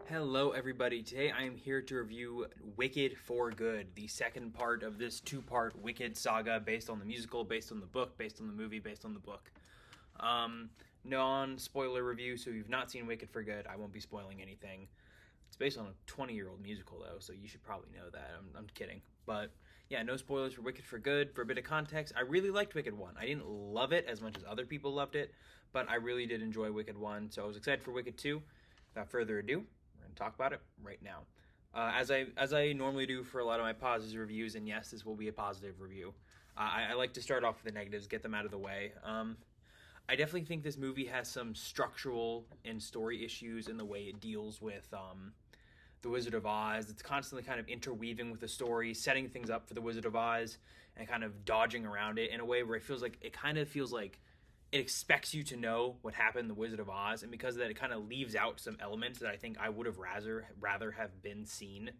Hello, everybody. Today I am here to review Wicked for Good, the second part of this two-part Wicked saga based on the musical, based on the book, based on the movie, based on the book. Non-spoiler review, so if you've not seen Wicked for Good, I won't be spoiling anything. It's based on a 20-year-old musical, though, so you should probably know that. I'm kidding. But, yeah, no spoilers for Wicked for Good. For a bit of context, I really liked Wicked 1. I didn't love it as much as other people loved it, but I really did enjoy Wicked 1, so I was excited for Wicked 2. Without further ado, we're going to talk about it right now. As I normally do for a lot of my positive reviews, and yes, this will be a positive review. I like to start off with the negatives, get them out of the way. I definitely think this movie has some structural and story issues in the way it deals with the Wizard of Oz. It's constantly kind of interweaving with the story, setting things up for the Wizard of Oz, and kind of dodging around it in a way where it kind of feels like it expects you to know what happened in the Wizard of Oz, and because of that, it kind of leaves out some elements that I think I would have rather have been seen.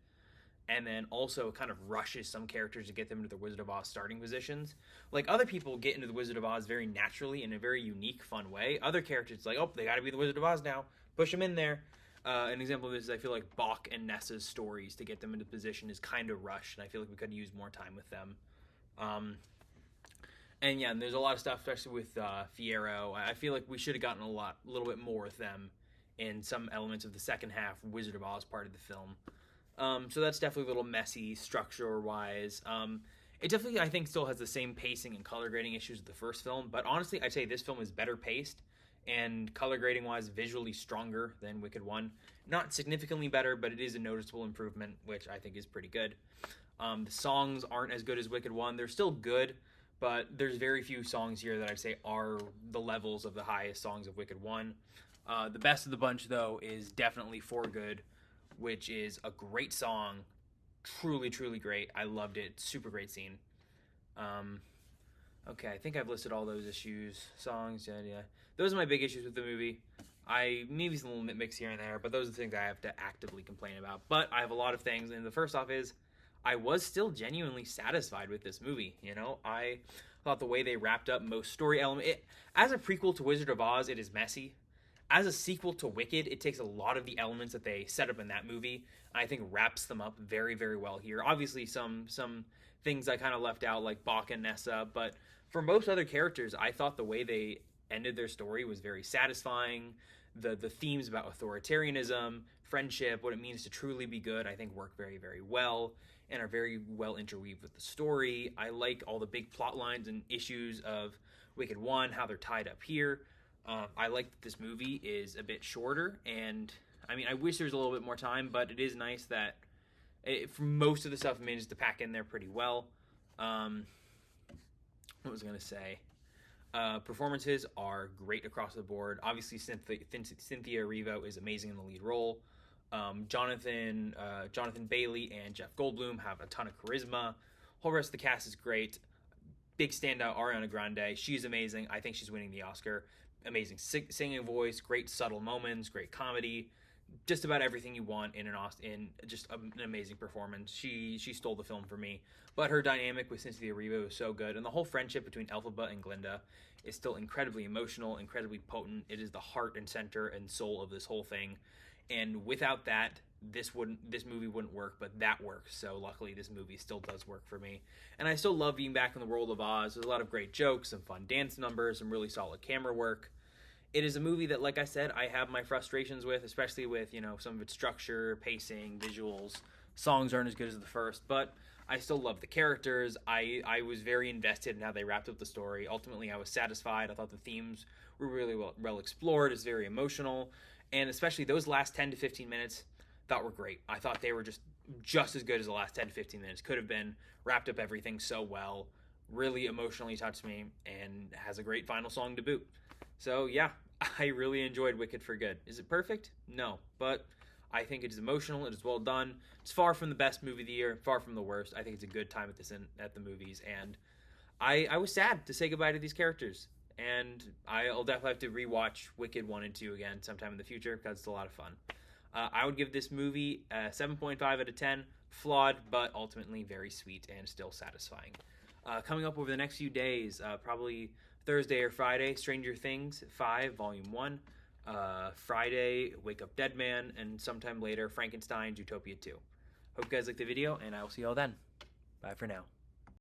And then also kind of rushes some characters to get them into the Wizard of Oz starting positions. Like, other people get into the Wizard of Oz very naturally in a very unique, fun way. Other characters, like, oh, they gotta be the Wizard of Oz now. Push them in there. An example of this is I feel like Bach and Nessa's stories to get them into position is kind of rushed, and I feel like we could use more time with them. And yeah, and there's a lot of stuff, especially with Fiyero. I feel like we should have gotten a little bit more with them in some elements of the second half Wizard of Oz part of the film. So that's definitely a little messy structure-wise. It definitely, I think, still has the same pacing and color grading issues as the first film, but honestly, I'd say this film is better paced and color grading-wise visually stronger than Wicked 1. Not significantly better, but it is a noticeable improvement, which I think is pretty good. The songs aren't as good as Wicked 1. They're still good, but there's very few songs here that I'd say are the levels of the highest songs of Wicked 1. The best of the bunch, though, is definitely For Good, which is a great song. Truly, truly great. I loved it. Super great scene. Okay, I think I've listed all those issues. Songs, yeah. Those are my big issues with the movie. Maybe some little nitpicks here and there, but those are the things I have to actively complain about. But I have a lot of things, and the first off is I was still genuinely satisfied with this movie. You know, I thought the way they wrapped up most story elements. As a prequel to Wizard of Oz, it is messy. As a sequel to Wicked, it takes a lot of the elements that they set up in that movie, and I think wraps them up very, very well here. Obviously, some things I kind of left out, like Bach and Nessa, but for most other characters, I thought the way they ended their story was very satisfying. The themes about authoritarianism, friendship, what it means to truly be good, I think work very, very well and are very well interweaved with the story. I like all the big plot lines and issues of Wicked 1, how they're tied up here. I like that this movie is a bit shorter, and I mean, I wish there was a little bit more time, but it is nice that for most of the stuff, it manages to pack in there pretty well. What was I going to say? Performances are great across the board. Obviously, Cynthia Erivo is amazing in the lead role. Jonathan Bailey and Jeff Goldblum have a ton of charisma. Whole rest of the cast is great. Big standout, Ariana Grande. She's amazing. I think she's winning the Oscar. Amazing singing voice, great subtle moments, great comedy, just about everything you want in just an amazing performance. She stole the film for me, but her dynamic with Cynthia Erivo is so good, and the whole friendship between Elphaba and Glinda is still incredibly emotional, incredibly potent. It is the heart and center and soul of this whole thing, and without that, this movie wouldn't work, but that works. So luckily, this movie still does work for me, and I still love being back in the world of Oz. There's a lot of great jokes, some fun dance numbers, some really solid camera work. It is a movie that, like I said, I have my frustrations with, especially with, some of its structure, pacing, visuals. Songs aren't as good as the first, but I still love the characters. I was very invested in how they wrapped up the story. Ultimately, I was satisfied. I thought the themes were really well explored. It's very emotional, and especially those last 10 to 15 minutes thought were great. I thought they were just as good as the last 10 to 15 minutes could have been. Wrapped up everything so well. Really emotionally touched me, and has a great final song to boot. So yeah, I really enjoyed Wicked for Good. Is it perfect? No, but I think it is emotional. It is well done. It's far from the best movie of the year, far from the worst. I think it's a good time at the movies, and I was sad to say goodbye to these characters. And I'll definitely have to rewatch Wicked 1 and 2 again sometime in the future because it's a lot of fun. I would give this movie a 7.5 out of 10. Flawed, but ultimately very sweet and still satisfying. Coming up over the next few days, probably Thursday or Friday, Stranger Things 5, Volume 1. Friday, Wake Up Dead Man, and sometime later, Frankenstein, Zootopia 2. Hope you guys liked the video, and I will see you all then. Bye for now.